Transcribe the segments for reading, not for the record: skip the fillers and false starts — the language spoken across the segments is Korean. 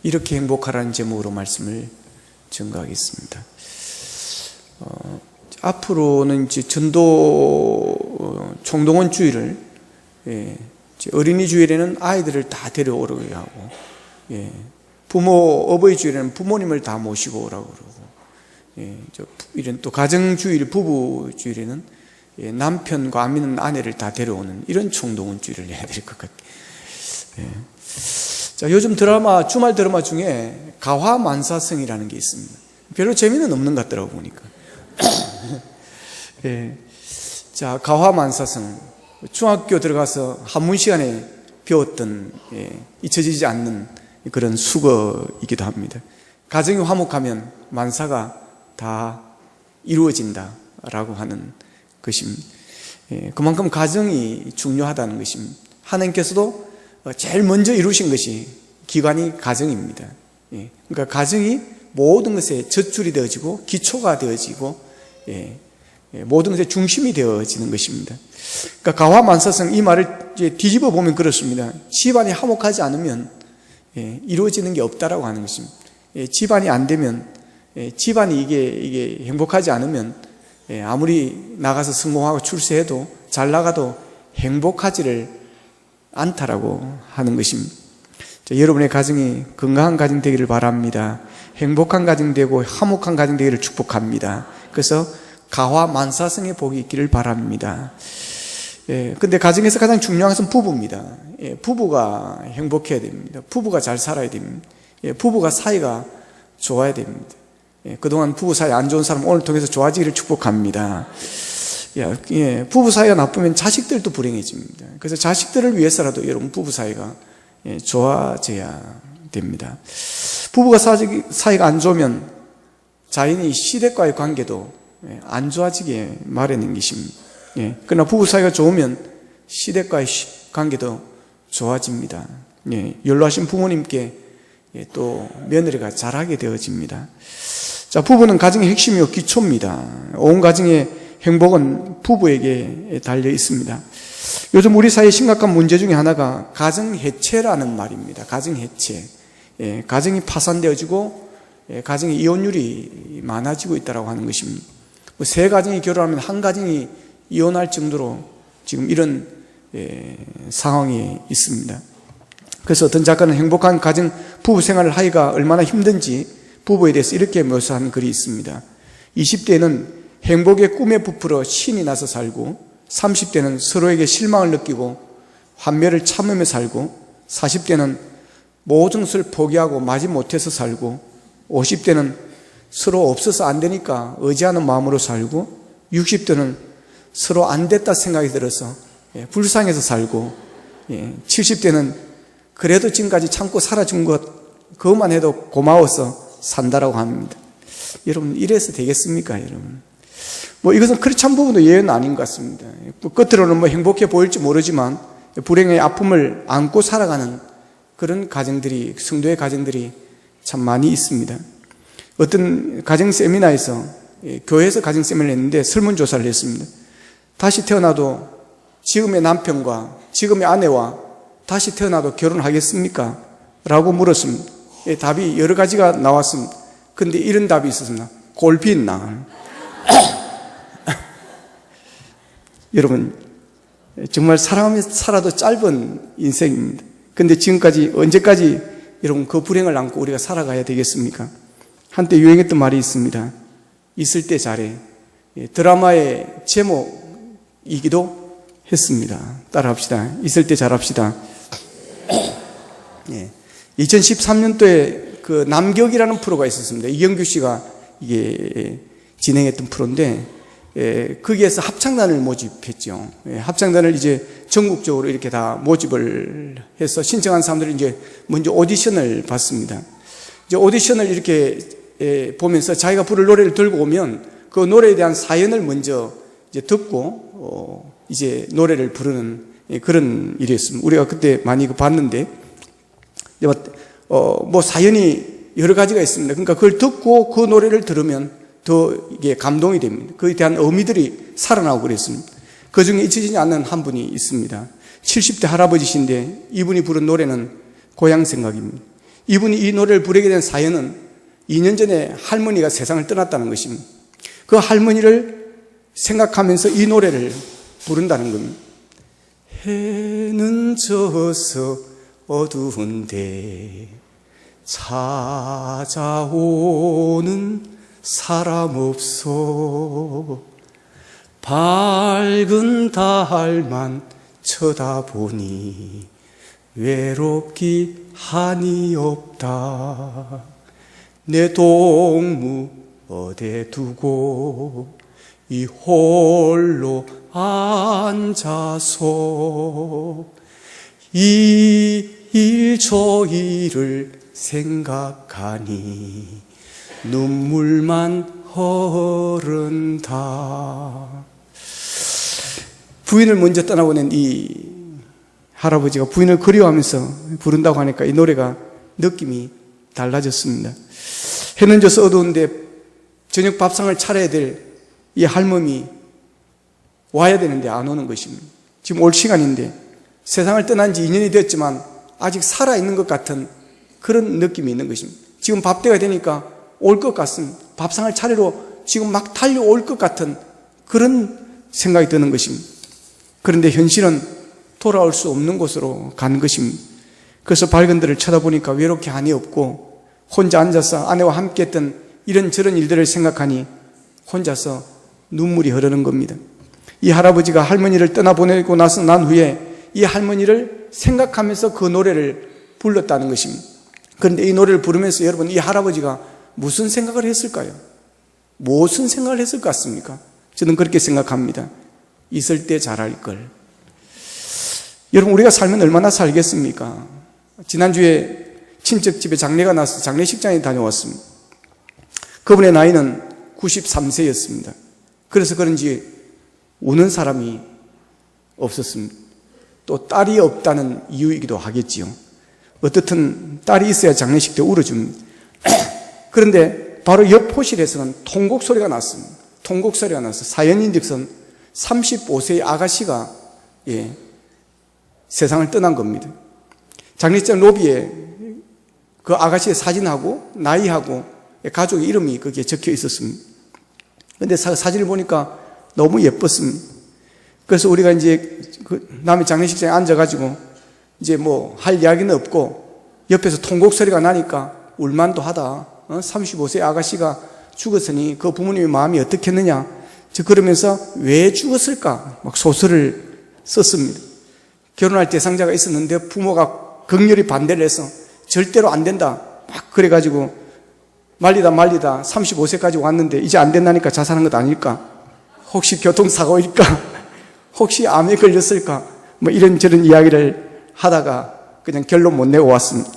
이렇게 행복하라는 제목으로 말씀을 전가하겠습니다. 앞으로는 이제 전도 총동원 주일을, 어린이 주일에는 아이들을 다 데려오라고 하고, 어버이 주일에는 부모님을 다 모시고 오라고 그러고, 이런 또 가정 주일, 부부 주일에는 남편과 안 믿는 아내를 다 데려오는 이런 총동원 주일을 해야 될 것 같아요. 자, 요즘 주말 드라마 중에 가화만사성이라는 게 있습니다. 별로 재미는 없는 것 같더라고 보니까. 자, 가화만사성. 중학교 들어가서 한문 시간에 배웠던, 잊혀지지 않는 그런 수거이기도 합니다. 가정이 화목하면 만사가 다 이루어진다라고 하는 것입니다. 그만큼 가정이 중요하다는 것입니다. 하나님께서도 제일 먼저 이루신 것이 기관이 가정입니다. 그러니까 가정이 모든 것의 젖줄이 되어지고 기초가 되어지고 모든 것의 중심이 되어지는 것입니다. 그러니까 가화만사성, 이 말을 이제 뒤집어 보면 그렇습니다. 집안이 화목하지 않으면 이루어지는 게 없다라고 하는 것입니다. 집안이 안 되면, 집안이 이게 행복하지 않으면 아무리 나가서 성공하고 출세해도 잘 나가도 행복하지를 않다라고 하는 것입니다. 자, 여러분의 가정이 건강한 가정 되기를 바랍니다. 행복한 가정 되고 화목한 가정 되기를 축복합니다. 그래서 가화만사성의 복이 있기를 바랍니다. 근데 가정에서 가장 중요한 것은 부부입니다. 부부가 행복해야 됩니다. 부부가 잘 살아야 됩니다. 부부가 사이가 좋아야 됩니다. 그동안 부부 사이 안 좋은 사람 오늘 통해서 좋아지기를 축복합니다. 부부 사이가 나쁘면 자식들도 불행해집니다. 그래서 자식들을 위해서라도 여러분 부부 사이가 좋아져야 됩니다. 부부가 사이가 안 좋으면 자연히 시댁과의 관계도 안 좋아지게 마련인 것입니다. 그러나 부부 사이가 좋으면 시댁과의 관계도 좋아집니다. 연로하신 부모님께 또 며느리가 잘하게 되어집니다. 자, 부부는 가정의 핵심이요 기초입니다. 온 가정의 행복은 부부에게 달려 있습니다. 요즘 우리 사회의 심각한 문제 중에 하나가 가정해체라는 말입니다. 가정해체. 가정이 파산되어지고 가정의 이혼율이 많아지고 있다고 하는 것입니다. 세 가정이 결혼하면 한 가정이 이혼할 정도로 지금 이런 상황이 있습니다. 그래서 어떤 작가는 행복한 가정 부부 생활을 하기가 얼마나 힘든지 부부에 대해서 이렇게 묘사한 글이 있습니다. 20대는 행복의 꿈에 부풀어 신이 나서 살고, 30대는 서로에게 실망을 느끼고 환멸을 참으며 살고, 40대는 모든 것을 포기하고 마지 못해서 살고, 50대는 서로 없어서 안 되니까 의지하는 마음으로 살고, 60대는 서로 안 됐다 생각이 들어서 불쌍해서 살고, 70대는 그래도 지금까지 참고 살아준 그것만 해도 고마워서 산다라고 합니다. 여러분, 이래서 되겠습니까, 여러분? 이것은 크리스찬 부분도 예외는 아닌 것 같습니다. 겉으로는 행복해 보일지 모르지만 불행의 아픔을 안고 살아가는 그런 가정들이, 성도의 가정들이 참 많이 있습니다. 어떤 가정 세미나에서, 교회에서 가정 세미나를 했는데 설문조사를 했습니다. 다시 태어나도 지금의 남편과 지금의 아내와 다시 태어나도 결혼하겠습니까? 라고 물었습니다. 답이 여러 가지가 나왔습니다. 근데 이런 답이 있었습니다. 골피 있나? 여러분, 정말 사람이 살아도 짧은 인생입니다. 근데 지금까지, 언제까지 여러분 그 불행을 안고 우리가 살아가야 되겠습니까? 한때 유행했던 말이 있습니다. 있을 때 잘해. 드라마의 제목이기도 했습니다. 따라합시다. 있을 때 잘합시다. 2013년도에 그 남격이라는 프로가 있었습니다. 이경규 씨가 이게 진행했던 프로인데, 거기에서 합창단을 모집했죠. 합창단을 이제 전국적으로 이렇게 다 모집을 해서 신청한 사람들이 이제 먼저 오디션을 봤습니다. 이제 오디션을 이렇게 보면서 자기가 부를 노래를 들고 오면 그 노래에 대한 사연을 먼저 이제 듣고 이제 노래를 부르는 그런 일이었습니다. 우리가 그때 많이 봤는데, 사연이 여러 가지가 있습니다. 그러니까 그걸 듣고 그 노래를 들으면 더 이게 감동이 됩니다. 그에 대한 의미들이 살아나고 그랬습니다. 그 중에 잊혀지지 않는 한 분이 있습니다. 70대 할아버지신데 이분이 부른 노래는 고향 생각입니다. 이분이 이 노래를 부르게 된 사연은 2년 전에 할머니가 세상을 떠났다는 것입니다. 그 할머니를 생각하면서 이 노래를 부른다는 겁니다. 해는 져서 어두운데 찾아오는 사람 없어 밝은 달만 쳐다보니 외롭기 한이 없다. 내 동무 어디 두고 이 홀로 앉아서 이 일 저 일을 생각하니 눈물만 흐른다. 부인을 먼저 떠나보낸 이 할아버지가 부인을 그리워하면서 부른다고 하니까 이 노래가 느낌이 달라졌습니다. 해는 져서 어두운데 저녁 밥상을 차려야 될 이 할멈이 와야 되는데 안 오는 것입니다. 지금 올 시간인데 세상을 떠난 지 2년이 되었지만 아직 살아있는 것 같은 그런 느낌이 있는 것입니다. 지금 밥때가 되니까 올 것 같습니다. 밥상을 차리러 지금 막 달려올 것 같은 그런 생각이 드는 것입니다. 그런데 현실은 돌아올 수 없는 곳으로 간 것입니다. 그래서 밝은 들을 쳐다보니까 외롭게 한이 없고 혼자 앉아서 아내와 함께 했던 이런저런 일들을 생각하니 혼자서 눈물이 흐르는 겁니다. 이 할아버지가 할머니를 떠나보내고 나서 난 후에 이 할머니를 생각하면서 그 노래를 불렀다는 것입니다. 그런데 이 노래를 부르면서 여러분 이 할아버지가 무슨 생각을 했을까요? 무슨 생각을 했을 것 같습니까? 저는 그렇게 생각합니다. 있을 때 잘할 걸. 여러분 우리가 살면 얼마나 살겠습니까? 지난주에 친척집에 장례가 나서 장례식장에 다녀왔습니다. 그분의 나이는 93세였습니다. 그래서 그런지 우는 사람이 없었습니다. 또 딸이 없다는 이유이기도 하겠지요. 어떻든 딸이 있어야 장례식 때 울어줍니다. 그런데 바로 옆 호실에서는 통곡 소리가 났습니다. 통곡 소리가 나서 사연인즉슨 35세의 아가씨가 세상을 떠난 겁니다. 장례식장 로비에 그 아가씨의 사진하고 나이하고 가족의 이름이 거기에 적혀 있었습니다. 그런데 사진을 보니까 너무 예뻤습니다. 그래서 우리가 이제 그 남의 장례식장에 앉아가지고 이제 뭐 할 이야기는 없고 옆에서 통곡 소리가 나니까 울만도 하다. 35세 아가씨가 죽었으니 그 부모님의 마음이 어떻겠느냐. 저 그러면서 왜 죽었을까? 막 소설을 썼습니다. 결혼할 대상자가 있었는데 부모가 극렬히 반대를 해서 절대로 안 된다. 막 그래가지고 말리다 35세까지 왔는데 이제 안 된다니까 자살한 것 아닐까? 혹시 교통사고일까? 혹시 암에 걸렸을까? 뭐 이런저런 이야기를 하다가 그냥 결론 못 내고 왔습니다.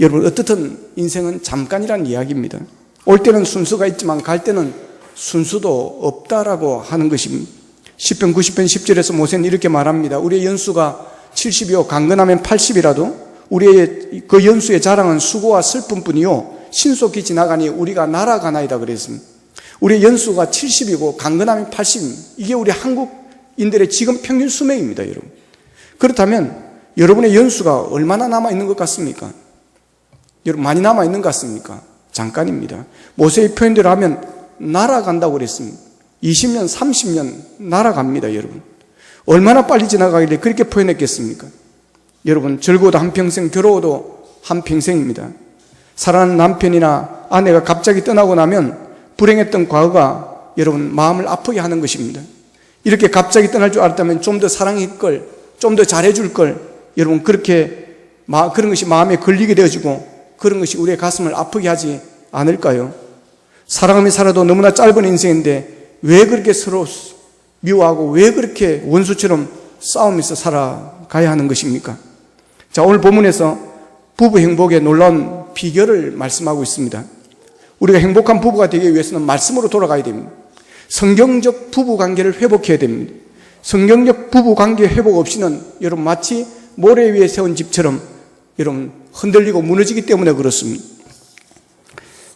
여러분 어떻든 인생은 잠깐이라는 이야기입니다. 올 때는 순수가 있지만 갈 때는 순수도 없다라고 하는 것입니다. 시편 90편 10절에서 모세는 이렇게 말합니다. 우리의 연수가 70이요 강건하면 80이라도 우리의 그 연수의 자랑은 수고와 슬픔뿐이요 신속히 지나가니 우리가 날아가나이다 그랬습니다. 우리의 연수가 70이고 강건하면 80입니다. 이게 우리 한국인들의 지금 평균 수명입니다, 여러분. 그렇다면 여러분의 연수가 얼마나 남아있는 것 같습니까? 여러분 많이 남아있는 것 같습니까? 잠깐입니다. 모세의 표현대로 하면 날아간다고 그랬습니다. 20년, 30년 날아갑니다, 여러분. 얼마나 빨리 지나가길래 그렇게 표현했겠습니까? 여러분 즐거워도 한평생, 괴로워도 한평생입니다. 사랑하는 남편이나 아내가 갑자기 떠나고 나면 불행했던 과거가 여러분 마음을 아프게 하는 것입니다. 이렇게 갑자기 떠날 줄 알았다면 좀 더 사랑할 걸, 좀 더 잘해줄 걸, 여러분 그렇게 그런 것이 마음에 걸리게 되어지고 그런 것이 우리의 가슴을 아프게 하지 않을까요? 사랑하며 살아도 너무나 짧은 인생인데 왜 그렇게 서로 미워하고 왜 그렇게 원수처럼 싸우면서 살아가야 하는 것입니까? 자, 오늘 본문에서 부부 행복의 놀라운 비결을 말씀하고 있습니다. 우리가 행복한 부부가 되기 위해서는 말씀으로 돌아가야 됩니다. 성경적 부부 관계를 회복해야 됩니다. 성경적 부부 관계 회복 없이는 여러분 마치 모래 위에 세운 집처럼 여러분 흔들리고 무너지기 때문에 그렇습니다.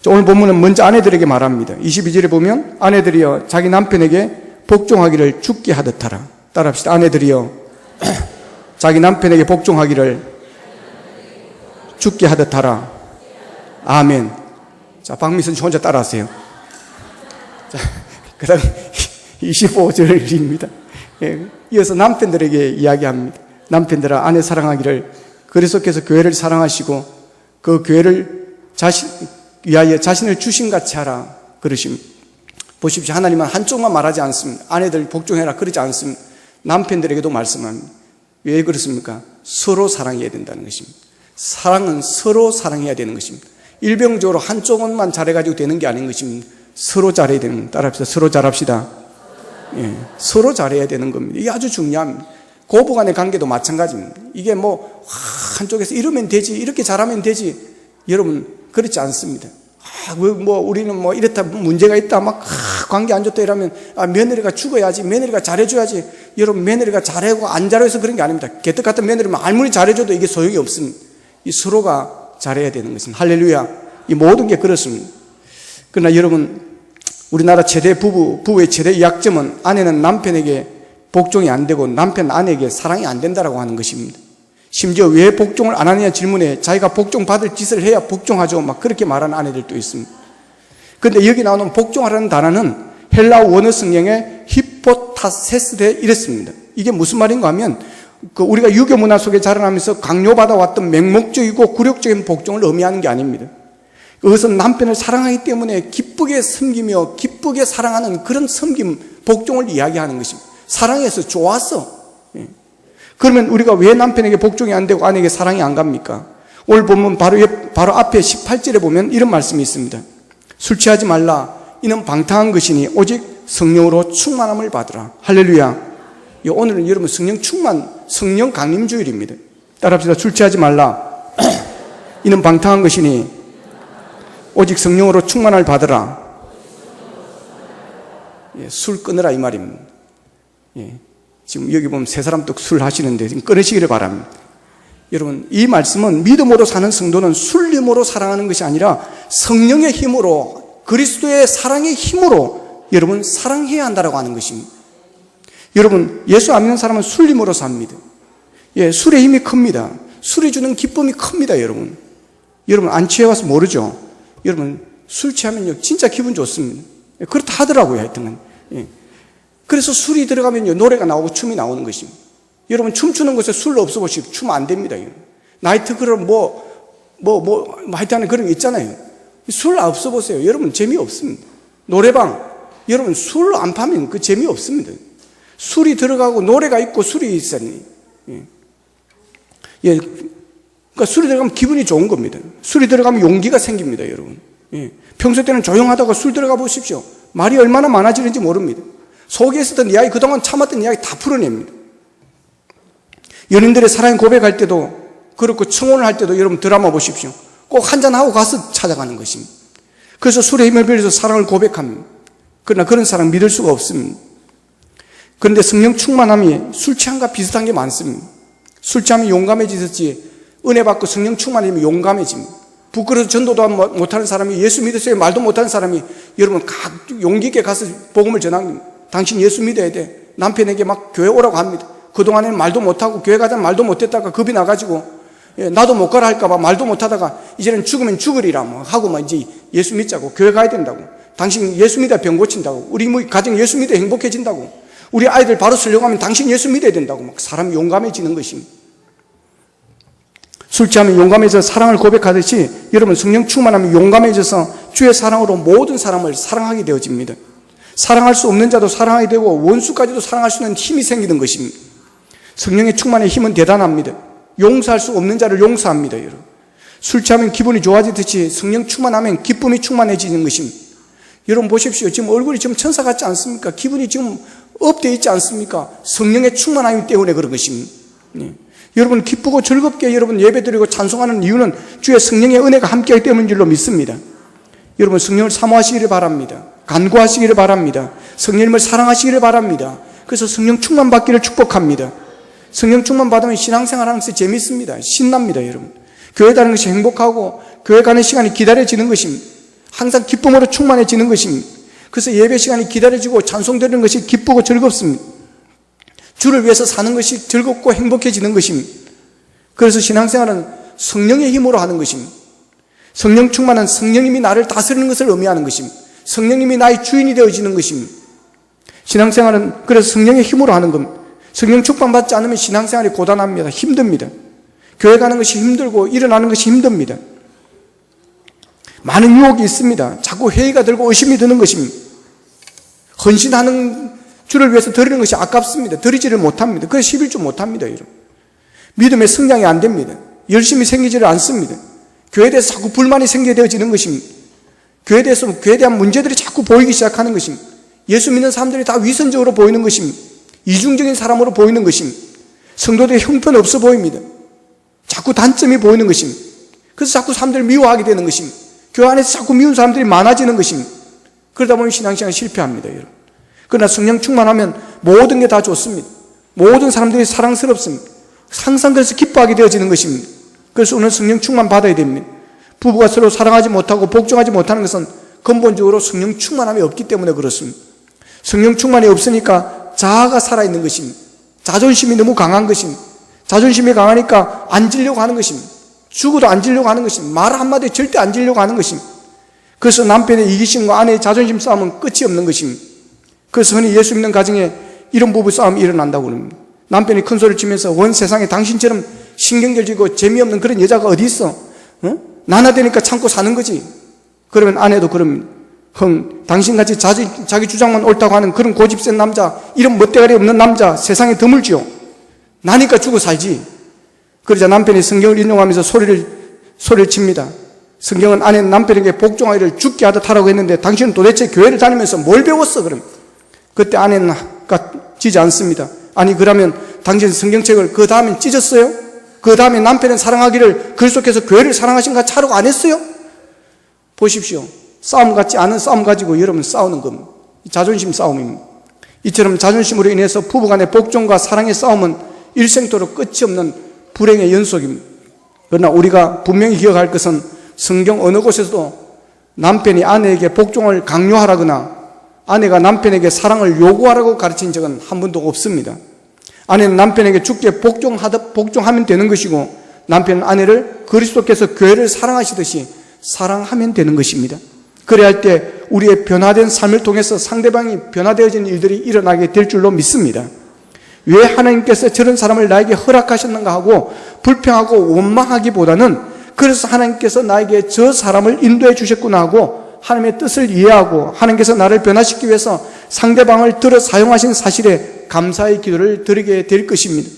자, 오늘 본문은 먼저 아내들에게 말합니다. 22절에 보면 아내들이여 자기 남편에게 복종하기를 죽게 하듯 하라. 따라합시다. 아내들이여 자기 남편에게 복종하기를 죽게 하듯 하라. 아멘. 자, 박미선 씨 혼자 따라하세요. 자, 그 다음 25절입니다. 예, 이어서 남편들에게 이야기합니다. 남편들아 아내 사랑하기를 그리스도께서 교회를 사랑하시고 그 교회를 위하여 자신을 주신같이 하라 그러십니다. 보십시오. 하나님은 한쪽만 말하지 않습니다. 아내들 복종해라 그러지 않습니다. 남편들에게도 말씀합니다. 왜 그렇습니까? 서로 사랑해야 된다는 것입니다. 사랑은 서로 사랑해야 되는 것입니다. 일병적으로 한쪽만 잘해가지고 되는 게 아닌 것입니다. 서로 잘해야 되는 겁니다. 따라합시다. 서로 잘합시다. 예, 서로 잘해야 되는 겁니다. 이게 아주 중요합니다. 고부 간의 관계도 마찬가지입니다. 이게 뭐 한쪽에서 이러면 되지, 이렇게 잘하면 되지. 여러분 그렇지 않습니다. 우리는 뭐 이렇다 문제가 있다 막 관계 안 좋다 이러면 며느리가 죽어야지, 며느리가 잘해줘야지. 여러분 며느리가 잘하고 안 잘해서 그런 게 아닙니다. 개떡 같은 며느리면 아무리 잘해줘도 이게 소용이 없습니다. 이 서로가 잘해야 되는 것입니다. 할렐루야. 이 모든 게 그렇습니다. 그러나 여러분 우리나라 부부의 최대 약점은 아내는 남편에게 복종이 안 되고 남편 아내에게 사랑이 안 된다라고 하는 것입니다. 심지어 왜 복종을 안 하느냐 질문에 자기가 복종받을 짓을 해야 복종하죠. 막 그렇게 말하는 아내들도 있습니다. 그런데 여기 나오는 복종하라는 단어는 헬라어 원어 성경의 히포타세스데 이랬습니다. 이게 무슨 말인가 하면 우리가 유교 문화 속에 자라나면서 강요받아왔던 맹목적이고 굴욕적인 복종을 의미하는 게 아닙니다. 그것은 남편을 사랑하기 때문에 기쁘게 섬기며 기쁘게 사랑하는 그런 섬김, 복종을 이야기하는 것입니다. 사랑해서 좋았어. 그러면 우리가 왜 남편에게 복종이 안 되고 아내에게 사랑이 안 갑니까? 오늘 보면 바로 앞에 18절에 보면 이런 말씀이 있습니다. 술 취하지 말라. 이는 방탕한 것이니 오직 성령으로 충만함을 받으라. 할렐루야. 오늘은 여러분 성령 강림 주일입니다. 따라합시다. 술 취하지 말라. 이는 방탕한 것이니 오직 성령으로 충만함을 받으라. 술 끊으라 이 말입니다. 지금 여기 보면 세 사람 또 술 하시는데 지금 끊으시기를 바랍니다. 여러분 이 말씀은 믿음으로 사는 성도는 술림으로 사랑하는 것이 아니라 성령의 힘으로 그리스도의 사랑의 힘으로 여러분 사랑해야 한다라고 하는 것입니다. 여러분 예수 안 믿는 사람은 술림으로 삽니다. 술의 힘이 큽니다. 술이 주는 기쁨이 큽니다. 여러분 안 취해와서 모르죠. 여러분 술 취하면요 진짜 기분 좋습니다. 그렇다 하더라고요. 하여튼 그래서 술이 들어가면요 노래가 나오고 춤이 나오는 것입니다. 여러분 춤추는 곳에 술 없어 보시고 춤 안 됩니다. 나이트 클럽 하여튼 그런 거 있잖아요. 술 없어 보세요. 여러분 재미없습니다. 노래방 여러분 술 안 파면 그 재미없습니다. 술이 들어가고 노래가 있고 술이 있으니 그러니까 술이 들어가면 기분이 좋은 겁니다. 술이 들어가면 용기가 생깁니다. 여러분 평소 때는 조용하다가 술 들어가 보십시오. 말이 얼마나 많아지는지 모릅니다. 속에 있었던 이야기, 그동안 참았던 이야기 다 풀어냅니다. 연인들의 사랑 고백할 때도 그렇고 청혼을 할 때도 여러분 드라마 보십시오. 꼭 한잔하고 가서 찾아가는 것입니다. 그래서 술의 힘을 빌려서 사랑을 고백합니다. 그러나 그런 사랑 믿을 수가 없습니다. 그런데 성령 충만함이 술 취함과 비슷한 게 많습니다. 술 취하면 용감해지듯이 은혜 받고 성령 충만이면 용감해집니다. 부끄러워서 전도도 못하는 사람이 예수 믿으세요 말도 못하는 사람이 여러분 용기 있게 가서 복음을 전합니다. 당신 예수 믿어야 돼. 남편에게 막 교회 오라고 합니다. 그동안에는 말도 못하고 교회 가자면 말도 못했다가 겁이 나가지고 나도 못 가라 할까봐 말도 못하다가 이제는 죽으면 죽으리라 하고 막 이제 예수 믿자고 교회 가야 된다고. 당신 예수 믿어야 병 고친다고. 우리 가정 예수 믿어야 행복해진다고. 우리 아이들 바로 쓰려고 하면 당신 예수 믿어야 된다고. 막 사람이 용감해지는 것입니다. 술 취하면 용감해져서 사랑을 고백하듯이 여러분 성령 충만하면 용감해져서 주의 사랑으로 모든 사람을 사랑하게 되어집니다. 사랑할 수 없는 자도 사랑하게 되고 원수까지도 사랑할 수 있는 힘이 생기는 것입니다. 성령의 충만의 힘은 대단합니다. 용서할 수 없는 자를 용서합니다. 여러분 술 취하면 기분이 좋아지듯이 성령 충만하면 기쁨이 충만해지는 것입니다. 여러분 보십시오. 지금 얼굴이 지금 천사 같지 않습니까? 기분이 지금 업되어 있지 않습니까? 성령의 충만함 때문에 그런 것입니다. 여러분 기쁘고 즐겁게 여러분 예배드리고 찬송하는 이유는 주의 성령의 은혜가 함께하기 때문인 줄로 믿습니다. 여러분 성령을 사모하시기를 바랍니다. 간구하시기를 바랍니다. 성령님을 사랑하시기를 바랍니다. 그래서 성령 충만 받기를 축복합니다. 성령 충만 받으면 신앙생활 하는 것이 재밌습니다. 신납니다. 여러분 교회 다니는 것이 행복하고 교회 가는 시간이 기다려지는 것입니다. 항상 기쁨으로 충만해지는 것입니다. 그래서 예배 시간이 기다려지고 찬송되는 것이 기쁘고 즐겁습니다. 주를 위해서 사는 것이 즐겁고 행복해지는 것입니다. 그래서 신앙생활은 성령의 힘으로 하는 것입니다. 성령 충만은 성령님이 나를 다스리는 것을 의미하는 것입니다. 성령님이 나의 주인이 되어지는 것입니다. 신앙생활은 그래서 성령의 힘으로 하는 겁니다. 성령 축복받지 않으면 신앙생활이 고단합니다. 힘듭니다. 교회 가는 것이 힘들고 일어나는 것이 힘듭니다. 많은 유혹이 있습니다. 자꾸 회의가 들고 의심이 드는 것입니다. 헌신하는 주를 위해서 드리는 것이 아깝습니다. 드리지를 못합니다. 그래서 11조 못합니다. 여러분. 믿음의 성장이 안 됩니다. 열심히 생기지를 않습니다. 교회에 대해서 자꾸 불만이 생기게 되어지는 것입니다. 교회에 대한 문제들이 자꾸 보이기 시작하는 것입니다. 예수 믿는 사람들이 다 위선적으로 보이는 것입니다. 이중적인 사람으로 보이는 것입니다. 성도들이 형편없어 보입니다. 자꾸 단점이 보이는 것입니다. 그래서 자꾸 사람들을 미워하게 되는 것입니다. 교회 안에서 자꾸 미운 사람들이 많아지는 것입니다. 그러다 보면 신앙생활 실패합니다. 여러분. 그러나 성령 충만하면 모든 게 다 좋습니다. 모든 사람들이 사랑스럽습니다. 항상 그래서 기뻐하게 되어지는 것입니다. 그래서 오늘 성령 충만 받아야 됩니다. 부부가 서로 사랑하지 못하고 복종하지 못하는 것은 근본적으로 성령 충만함이 없기 때문에 그렇습니다. 성령 충만이 없으니까 자아가 살아있는 것입니다. 자존심이 너무 강한 것입니다. 자존심이 강하니까 앉으려고 하는 것입니다. 죽어도 앉으려고 하는 것입니다. 말 한마디에 절대 앉으려고 하는 것입니다. 그래서 남편의 이기심과 아내의 자존심 싸움은 끝이 없는 것입니다. 그래서 흔히 예수 믿는 가정에 이런 부부 싸움이 일어난다고 합니다. 남편이 큰 소리를 치면서 원 세상에 당신처럼 신경질지고 재미없는 그런 여자가 어디 있어? 나나되니까 참고 사는 거지. 그러면 아내도 그럼 당신같이 자기 주장만 옳다고 하는 그런 고집 센 남자, 이런 멋대가리 없는 남자 세상에 드물지요. 나니까 죽어 살지. 그러자 남편이 성경을 인용하면서 소리를 칩니다. 성경은 아내는 남편에게 복종하기를 죽게 하듯 하라고 했는데 당신은 도대체 교회를 다니면서 뭘 배웠어? 그럼 그때 아내는 지지 않습니다. 아니 그러면 당신 성경책을 그 다음엔 찢었어요? 그 다음에 남편은 사랑하기를 그리스도께서 교회를 사랑하신가 차라고 안 했어요? 보십시오. 싸움 같지 않은 싸움 가지고 여러분 싸우는 겁니다. 자존심 싸움입니다. 이처럼 자존심으로 인해서 부부간의 복종과 사랑의 싸움은 일생토록 끝이 없는 불행의 연속입니다. 그러나 우리가 분명히 기억할 것은 성경 어느 곳에서도 남편이 아내에게 복종을 강요하라거나 아내가 남편에게 사랑을 요구하라고 가르친 적은 한 번도 없습니다. 아내는 남편에게 죽게 복종하면 되는 것이고 남편은 아내를 그리스도께서 교회를 사랑하시듯이 사랑하면 되는 것입니다. 그래야 할 때 우리의 변화된 삶을 통해서 상대방이 변화되어지는 일들이 일어나게 될 줄로 믿습니다. 왜 하나님께서 저런 사람을 나에게 허락하셨는가 하고 불평하고 원망하기보다는 그래서 하나님께서 나에게 저 사람을 인도해 주셨구나 하고 하나님의 뜻을 이해하고 하나님께서 나를 변화시키기 위해서 상대방을 들어 사용하신 사실에 감사의 기도를 드리게 될 것입니다.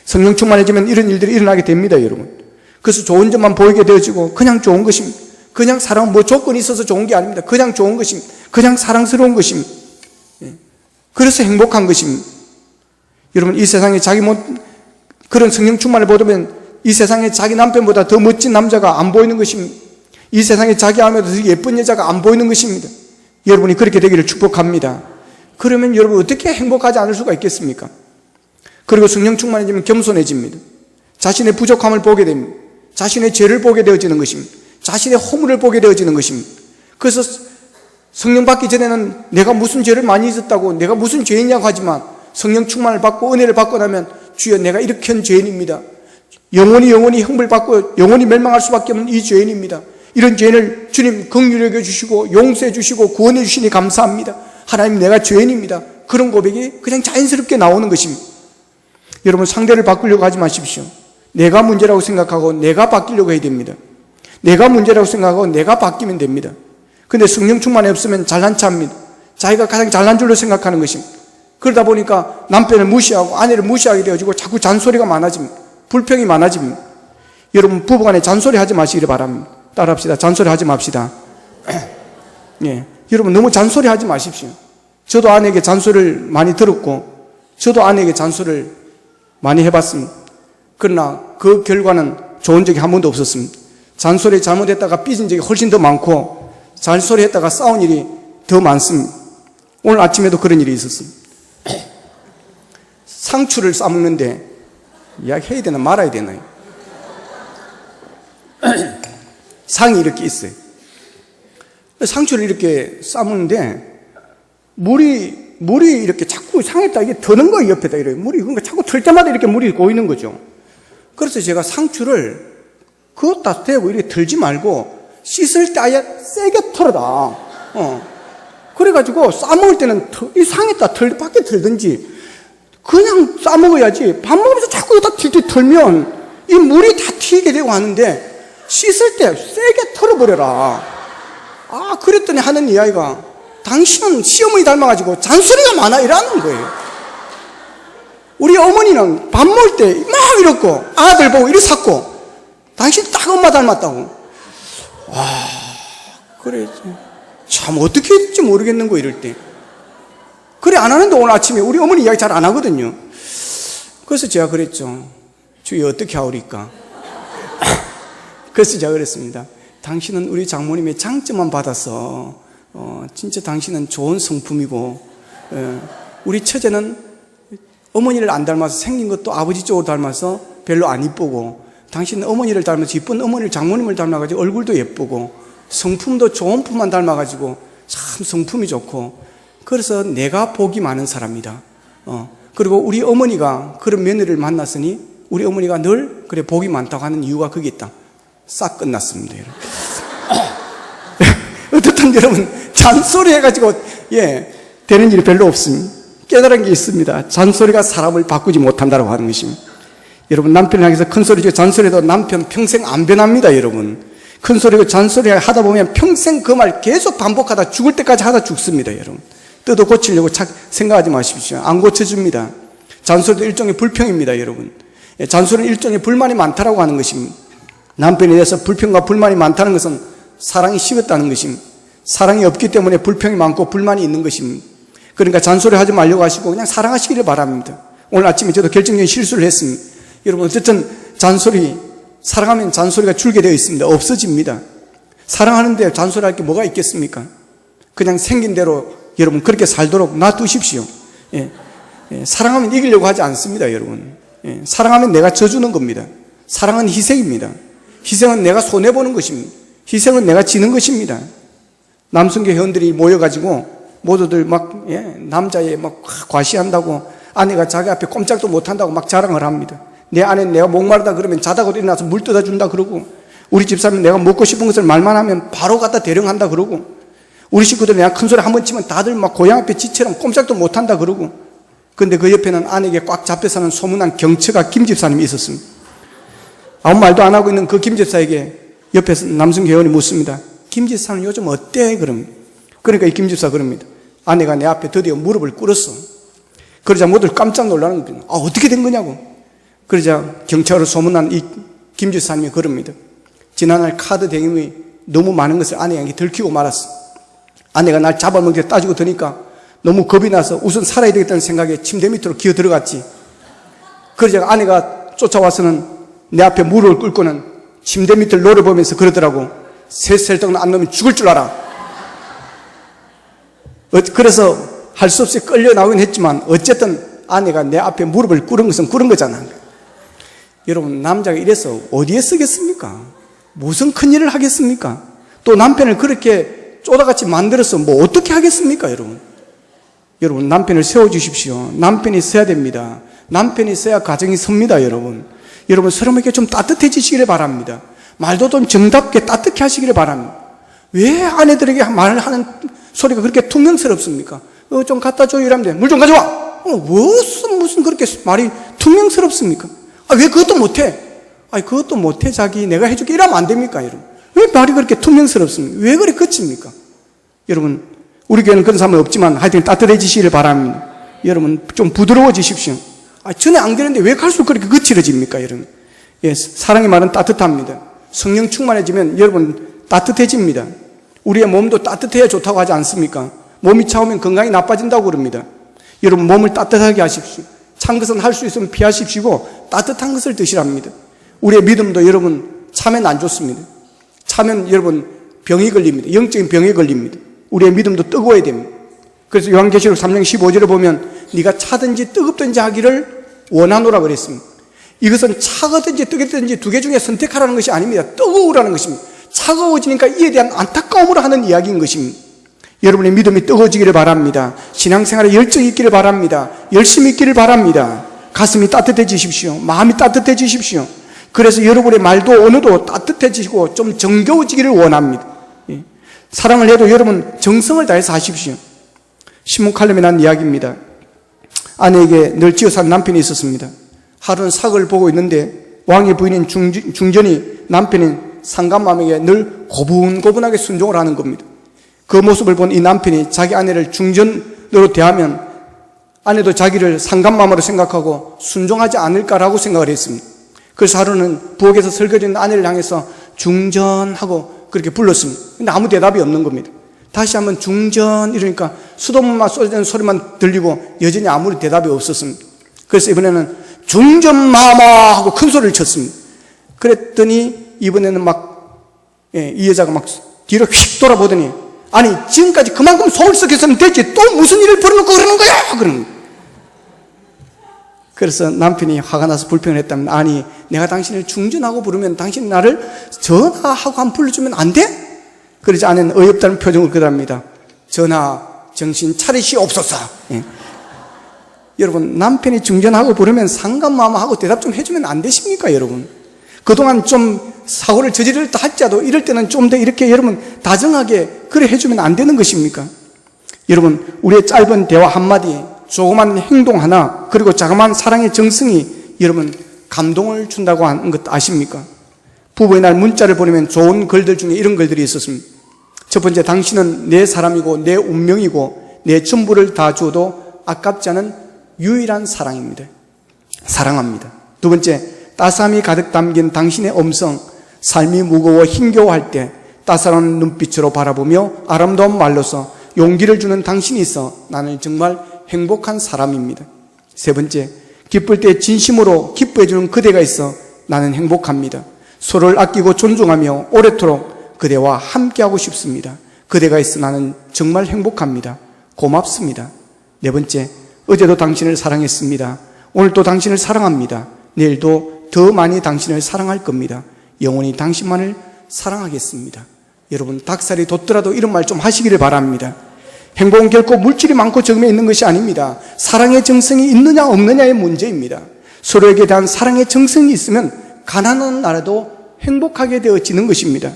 성령 충만해지면 이런 일들이 일어나게 됩니다, 여러분. 그래서 좋은 점만 보이게 되어지고 그냥 좋은 것입니다. 그냥 사랑, 조건이 있어서 좋은 게 아닙니다. 그냥 좋은 것입니다. 그냥 사랑스러운 것입니다. 그래서 행복한 것입니다. 여러분, 이 세상에 그런 성령 충만을 보면 이 세상에 자기 남편보다 더 멋진 남자가 안 보이는 것입니다. 이 세상에 자기 아내보다 더 예쁜 여자가 안 보이는 것입니다. 여러분이 그렇게 되기를 축복합니다. 그러면 여러분 어떻게 행복하지 않을 수가 있겠습니까? 그리고 성령 충만해지면 겸손해집니다. 자신의 부족함을 보게 됩니다. 자신의 죄를 보게 되어지는 것입니다. 자신의 허물을 보게 되어지는 것입니다. 그래서 성령 받기 전에는 내가 무슨 죄를 많이 있었다고 내가 무슨 죄인이냐고 하지만 성령 충만을 받고 은혜를 받고 나면 주여 내가 이렇게 한 죄인입니다. 영원히 형벌 받고 영원히 멸망할 수밖에 없는 이 죄인입니다. 이런 죄인을 주님 긍휼히 여겨 주시고 용서해 주시고 구원해 주시니 감사합니다. 하나님 내가 죄인입니다. 그런 고백이 그냥 자연스럽게 나오는 것입니다. 여러분 상대를 바꾸려고 하지 마십시오. 내가 문제라고 생각하고 내가 바뀌려고 해야 됩니다. 내가 문제라고 생각하고 내가 바뀌면 됩니다. 근데 성령 충만이 없으면 잘난 체합니다. 자기가 가장 잘난 줄로 생각하는 것입니다. 그러다 보니까 남편을 무시하고 아내를 무시하게 되어지고 자꾸 잔소리가 많아집니다. 불평이 많아집니다. 여러분 부부간에 잔소리 하지 마시기를 바랍니다. 따라합시다. 잔소리 하지 맙시다. 예, 여러분 너무 잔소리 하지 마십시오. 저도 아내에게 잔소리를 많이 들었고 저도 아내에게 잔소리를 많이 해봤습니다. 그러나 그 결과는 좋은 적이 한 번도 없었습니다. 잔소리 잘못했다가 삐진 적이 훨씬 더 많고 잔소리 했다가 싸운 일이 더 많습니다. 오늘 아침에도 그런 일이 있었습니다. 상추를 싸먹는데 이야기해야 되나 말아야 되나요? 상이 이렇게 있어요. 상추를 이렇게 싸먹는데 물이 이렇게 자꾸 상에다 이게 드는 거예요. 옆에다 이렇게 물이 그러니까 자꾸 틀 때마다 이렇게 물이 고이는 거죠. 그래서 제가 상추를 그거 따뜻하고 이렇게 털지 말고 씻을 때 아예 세게 털어라. 그래가지고 싸먹을 때는 이 상에다 밖에 털든지 그냥 싸먹어야지. 밥 먹으면서 자꾸 여기다 틸틸 털면 이 물이 다 튀게 되고 하는데 씻을 때 세게 털어버려라. 그랬더니 하는 이야기가 당신은 시어머니 닮아가지고 잔소리가 많아 이라는 거예요. 우리 어머니는 밥 먹을 때 막 이렇고 아들 보고 이리 샀고 당신 딱 엄마 닮았다고. 그래 참 어떻게 했지 모르겠는 거 이럴 때. 그래 안 하는데 오늘 아침에 우리 어머니 이야기 잘 안 하거든요. 그래서 제가 그랬죠. 주위 어떻게 하오리까. 그래서 제가 그랬습니다. 당신은 우리 장모님의 장점만 받아서 진짜 당신은 좋은 성품이고, 우리 처제는 어머니를 안 닮아서 생긴 것도 아버지 쪽으로 닮아서 별로 안 이쁘고, 당신은 어머니를 닮아서 이쁜 어머니를 장모님을 닮아가지고 얼굴도 예쁘고 성품도 좋은 품만 닮아가지고 참 성품이 좋고, 그래서 내가 복이 많은 사람이다. 그리고 우리 어머니가 그런 며느리를 만났으니 우리 어머니가 늘 그래 복이 많다고 하는 이유가 거기 있다. 싹 끝났습니다. 어떻든 여러분 잔소리 해가지고 되는 일이 별로 없습니다. 깨달은 게 있습니다. 잔소리가 사람을 바꾸지 못한다고 하는 것입니다. 여러분 남편을 향해서 큰 소리죠. 잔소리도 남편 평생 안 변합니다. 여러분 큰 소리고 잔소리 하다 보면 평생 그 말 계속 반복하다 죽을 때까지 하다 죽습니다. 여러분 뜯어 고치려고 생각하지 마십시오. 안 고쳐줍니다. 잔소리도 일종의 불평입니다. 여러분 잔소리는 일종의 불만이 많다라고 하는 것입니다. 남편에 대해서 불평과 불만이 많다는 것은 사랑이 식었다는 것입니다. 사랑이 없기 때문에 불평이 많고 불만이 있는 것입니다. 그러니까 잔소리 하지 말려고 하시고 그냥 사랑하시기를 바랍니다. 오늘 아침에 저도 결정적인 실수를 했습니다. 여러분 어쨌든 사랑하면 잔소리가 줄게 되어 있습니다. 없어집니다. 사랑하는데 잔소리할 게 뭐가 있겠습니까? 그냥 생긴 대로 여러분 그렇게 살도록 놔두십시오. 사랑하면 이기려고 하지 않습니다. 여러분 사랑하면 내가 져주는 겁니다. 사랑은 희생입니다. 희생은 내가 손해보는 것입니다. 희생은 내가 지는 것입니다. 남성계 회원들이 모여가지고 모두들 남자에 과시한다고 아내가 자기 앞에 꼼짝도 못한다고 막 자랑을 합니다. 내 아내는 내가 목마르다 그러면 자다가도 일어나서 물 떠다 준다 그러고, 우리 집사람은 내가 먹고 싶은 것을 말만 하면 바로 갖다 대령한다 그러고, 우리 식구들 내가 큰 소리 한번 치면 다들 막 고양 앞에 지처럼 꼼짝도 못한다 그러고. 근데 그 옆에는 아내에게 꽉 잡혀 사는 소문난 경처가 김 집사님이 있었습니다. 아무 말도 안 하고 있는 그 김 집사에게 옆에서 남성 회원이 묻습니다. 김 집사는 요즘 어때? 그러니까 이 김 집사 그럽니다. 아내가 내 앞에 드디어 무릎을 꿇었어. 그러자 모두 깜짝 놀라는 겁니다. 어떻게 된 거냐고. 그러자 경찰로 소문난 이 김 집사님이 그럽니다. 지난날 카드 대금이 너무 많은 것을 아내에게 들키고 말았어. 아내가 날 잡아먹게 따지고 드니까 너무 겁이 나서 우선 살아야 되겠다는 생각에 침대 밑으로 기어 들어갔지. 그러자 아내가 쫓아와서는 내 앞에 무릎을 꿇고는 침대 밑을 노려보면서 그러더라고. 새살떡은 안 넣으면 죽을 줄 알아. 그래서 할 수 없이 끌려 나오긴 했지만 어쨌든 아내가 내 앞에 무릎을 꿇은 것은 꿇은 거잖아. 여러분 남자가 이래서 어디에 쓰겠습니까? 무슨 큰일을 하겠습니까? 또 남편을 그렇게 쪼다같이 만들어서 뭐 어떻게 하겠습니까? 여러분 남편을 세워주십시오. 남편이 서야 됩니다. 남편이 서야 가정이 섭니다. 여러분 서로에게 좀 따뜻해지시기를 바랍니다. 말도 좀 정답게 따뜻해 하시기를 바랍니다. 왜 아내들에게 말을 하는 소리가 그렇게 퉁명스럽습니까? 좀 갖다 줘요 이러면 돼. 물 좀 가져와. 무슨 그렇게 말이 퉁명스럽습니까? 왜 그것도 못해? 그것도 못해 자기 내가 해줄게 이러면 안 됩니까? 여러분 왜 말이 그렇게 퉁명스럽습니까? 왜 그래 거칩니까? 여러분 우리 교회는 그런 사람은 없지만 하여튼 따뜻해지시기를 바랍니다. 여러분 좀 부드러워지십시오. 전에 안 그랬는데 왜 갈수록 그렇게 거칠어집니까? 여러분 사랑의 말은 따뜻합니다. 성령 충만해지면 여러분 따뜻해집니다. 우리의 몸도 따뜻해야 좋다고 하지 않습니까? 몸이 차오면 건강이 나빠진다고 그럽니다. 여러분 몸을 따뜻하게 하십시오. 찬 것은 할 수 있으면 피하십시오. 따뜻한 것을 드시랍니다. 우리의 믿음도 여러분 차면 안 좋습니다. 차면 여러분 병이 걸립니다. 영적인 병에 걸립니다. 우리의 믿음도 뜨거워야 됩니다. 그래서 요한계시록 3장 15절에 보면 네가 차든지 뜨겁든지 하기를 원하노라 그랬습니다. 이것은 차거든지 뜨겁든지 두 개 중에 선택하라는 것이 아닙니다. 뜨거우라는 것입니다. 차가워지니까 이에 대한 안타까움으로 하는 이야기인 것입니다. 여러분의 믿음이 뜨거워지기를 바랍니다. 신앙생활에 열정이 있기를 바랍니다. 열심히 있기를 바랍니다. 가슴이 따뜻해지십시오. 마음이 따뜻해지십시오. 그래서 여러분의 말도 언어도 따뜻해지고 좀 정겨워지기를 원합니다. 예. 사랑을 해도 여러분 정성을 다해서 하십시오. 시몬 칼럼에 난 이야기입니다. 아내에게 늘 지어산 남편이 있었습니다. 하루는 삭을 보고 있는데 왕의 부인인 중전이 남편인 상감맘에게 늘 고분고분하게 순종을 하는 겁니다. 그 모습을 본 이 남편이 자기 아내를 중전으로 대하면 아내도 자기를 상감맘으로 생각하고 순종하지 않을까라고 생각을 했습니다. 그래서 하루는 부엌에서 설거지 있는 아내를 향해서 중전하고 그렇게 불렀습니다. 근데 아무 대답이 없는 겁니다. 다시 한번 중전 이러니까 수돗물만 쏟아지는 소리만 들리고 여전히 아무리 대답이 없었습니다. 그래서 이번에는 중전마마 하고 큰 소리를 쳤습니다. 그랬더니 이번에는 이 여자가 막 뒤로 휙 돌아보더니 아니 지금까지 그만큼 속을 썩였으면 됐지 또 무슨 일을 벌여놓고 그러는 거야? 그러는 거예요. 그래서 남편이 화가 나서 불평을 했다면 아니 내가 당신을 중전하고 부르면 당신이 나를 전하하고 한번 불러주면 안 돼? 그러지 아내는 어이없다는 표정을 그답니다. 전하 정신 차리시옵소서. 예. 여러분 남편이 중전하고 부르면 상감마마하고 대답 좀 해주면 안 되십니까 여러분? 그동안 좀 사고를 저지르다 할지라도 이럴 때는 좀 더 이렇게 여러분 다정하게 그래 해주면 안 되는 것입니까? 여러분 우리의 짧은 대화 한마디 조그만 행동 하나 그리고 자그마한 사랑의 정성이 여러분 감동을 준다고 하는 것 아십니까? 부부의 날 문자를 보내면 좋은 글들 중에 이런 글들이 있었습니다. 첫 번째, 당신은 내 사람이고 내 운명이고 내 전부를 다 주어도 아깝지 않은 유일한 사랑입니다. 사랑합니다. 두 번째, 따스함이 가득 담긴 당신의 음성, 삶이 무거워 힘겨워할 때 따스한 눈빛으로 바라보며 아름다운 말로서 용기를 주는 당신이 있어 나는 정말 행복한 사람입니다. 세 번째, 기쁠 때 진심으로 기뻐해 주는 그대가 있어 나는 행복합니다. 서로를 아끼고 존중하며 오래도록 그대와 함께하고 싶습니다. 그대가 있어 나는 정말 행복합니다. 고맙습니다. 네 번째, 어제도 당신을 사랑했습니다. 오늘도 당신을 사랑합니다. 내일도 더 많이 당신을 사랑할 겁니다. 영원히 당신만을 사랑하겠습니다. 여러분 닭살이 돋더라도 이런 말 좀 하시기를 바랍니다. 행복은 결코 물질이 많고 적음에 있는 것이 아닙니다. 사랑의 정성이 있느냐 없느냐의 문제입니다. 서로에게 대한 사랑의 정성이 있으면 가난한 나라도 행복하게 되어지는 것입니다.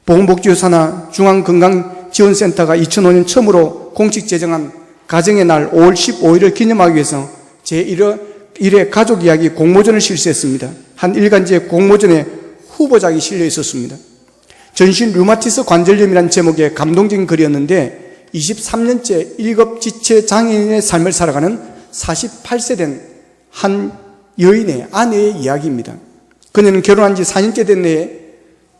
보건복지사나 중앙건강지원센터가 2005년 처음으로 공식 제정한 가정의 날 5월 15일을 기념하기 위해서 제1회 가족이야기 공모전을 실시했습니다. 한 일간지의 공모전에 후보작이 실려 있었습니다. 전신 류마티스 관절염이라는 제목의 감동적인 글이었는데 23년째 1급 지체 장애인의 삶을 살아가는 48세 된 한 여인의 아내의 이야기입니다. 그녀는 결혼한 지 4년째 된 해에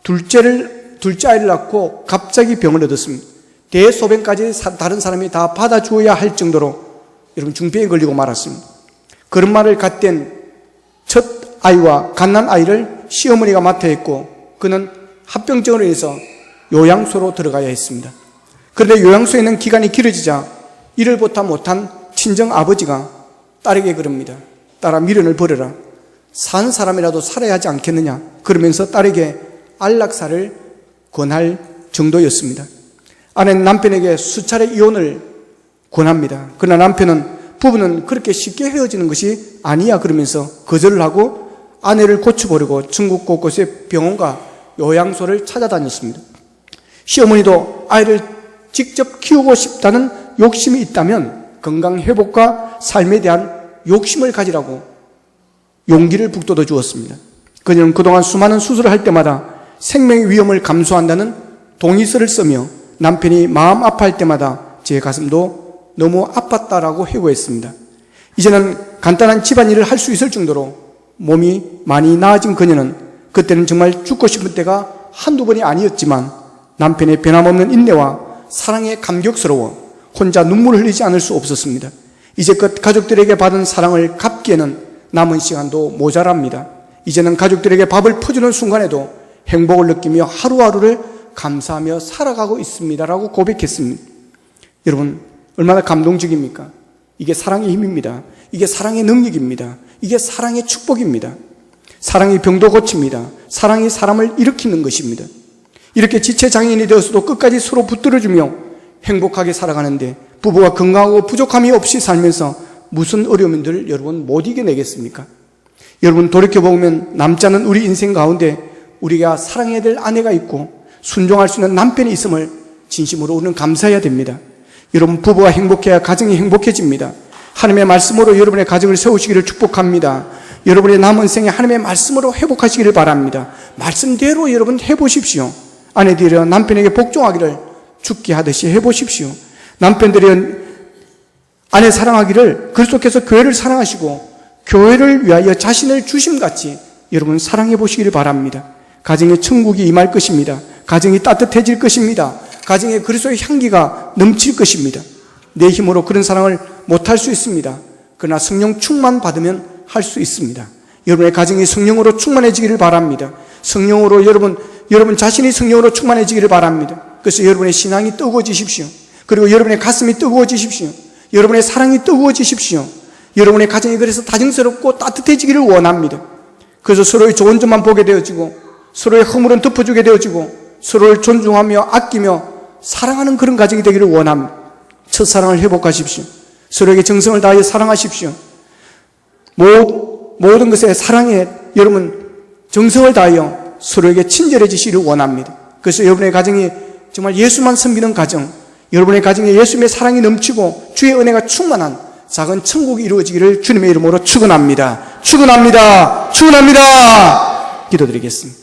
둘째 아이를 낳고 갑자기 병을 얻었습니다. 대소변까지 다른 사람이 다 받아주어야 할 정도로 여러분 중병에 걸리고 말았습니다. 그런 말을 갖댄 첫 아이와 갓난 아이를 시어머니가 맡아 했고 그는 합병증으로 인해서 요양소로 들어가야 했습니다. 그런데 요양소에 있는 기간이 길어지자 이를 보다 못한 친정 아버지가 딸에게 그럽니다. 딸아 미련을 버려라. 산 사람이라도 살아야 하지 않겠느냐. 그러면서 딸에게 안락사를 권할 정도였습니다. 아내는 남편에게 수차례 이혼을 권합니다. 그러나 부부는 그렇게 쉽게 헤어지는 것이 아니야 그러면서 거절을 하고 아내를 고쳐보려고 전국 곳곳에 병원과 요양소를 찾아다녔습니다. 시어머니도 아이를 직접 키우고 싶다는 욕심이 있다면 건강회복과 삶에 대한 욕심을 가지라고 용기를 북돋워 주었습니다. 그녀는 그동안 수많은 수술을 할 때마다 생명의 위험을 감수한다는 동의서를 쓰며 남편이 마음 아파할 때마다 제 가슴도 너무 아팠다라고 회고했습니다. 이제는 간단한 집안일을 할 수 있을 정도로 몸이 많이 나아진 그녀는 그때는 정말 죽고 싶은 때가 한두 번이 아니었지만 남편의 변함없는 인내와 사랑에 감격스러워 혼자 눈물을 흘리지 않을 수 없었습니다. 이제껏 가족들에게 받은 사랑을 갚기에는 남은 시간도 모자랍니다. 이제는 가족들에게 밥을 퍼주는 순간에도 행복을 느끼며 하루하루를 감사하며 살아가고 있습니다라고 고백했습니다. 여러분 얼마나 감동적입니까? 이게 사랑의 힘입니다. 이게 사랑의 능력입니다. 이게 사랑의 축복입니다. 사랑이 병도 고칩니다. 사랑이 사람을 일으키는 것입니다. 이렇게 지체장애인이 되어서도 끝까지 서로 붙들어주며 행복하게 살아가는데 부부가 건강하고 부족함이 없이 살면서 무슨 어려움들 여러분 못 이겨내겠습니까? 여러분 돌이켜보면 남지 않은 우리 인생 가운데 우리가 사랑해야 될 아내가 있고 순종할 수 있는 남편이 있음을 진심으로 우리는 감사해야 됩니다. 여러분 부부가 행복해야 가정이 행복해집니다. 하나님의 말씀으로 여러분의 가정을 세우시기를 축복합니다. 여러분의 남은 생에 하나님의 말씀으로 회복하시기를 바랍니다. 말씀대로 여러분 해보십시오. 아내들이여 남편에게 복종하기를 죽게 하듯이 해보십시오. 남편들이 아내 사랑하기를 그리스도께서 교회를 사랑하시고 교회를 위하여 자신을 주심같이 여러분 사랑해 보시기를 바랍니다. 가정에 천국이 임할 것입니다. 가정이 따뜻해질 것입니다. 가정에 그리스도의 향기가 넘칠 것입니다. 내 힘으로 그런 사랑을 못할 수 있습니다. 그러나 성령 충만 받으면 할 수 있습니다. 여러분의 가정이 성령으로 충만해지기를 바랍니다. 성령으로 여러분 자신이 성령으로 충만해지기를 바랍니다. 그래서 여러분의 신앙이 뜨거워지십시오. 그리고 여러분의 가슴이 뜨거워지십시오. 여러분의 사랑이 뜨거워지십시오. 여러분의 가정이 그래서 다정스럽고 따뜻해지기를 원합니다. 그래서 서로의 좋은 점만 보게 되어지고 서로의 허물은 덮어주게 되어지고 서로를 존중하며 아끼며 사랑하는 그런 가정이 되기를 원합니다. 첫사랑을 회복하십시오. 서로에게 정성을 다하여 사랑하십시오. 모든 것에 사랑에 여러분 정성을 다하여 서로에게 친절해지시기를 원합니다. 그래서 여러분의 가정이 정말 예수만 섬기는 가정, 여러분의 가정에 예수님의 사랑이 넘치고 주의 은혜가 충만한 작은 천국이 이루어지기를 주님의 이름으로 축원합니다. 축원합니다. 축원합니다. 기도드리겠습니다.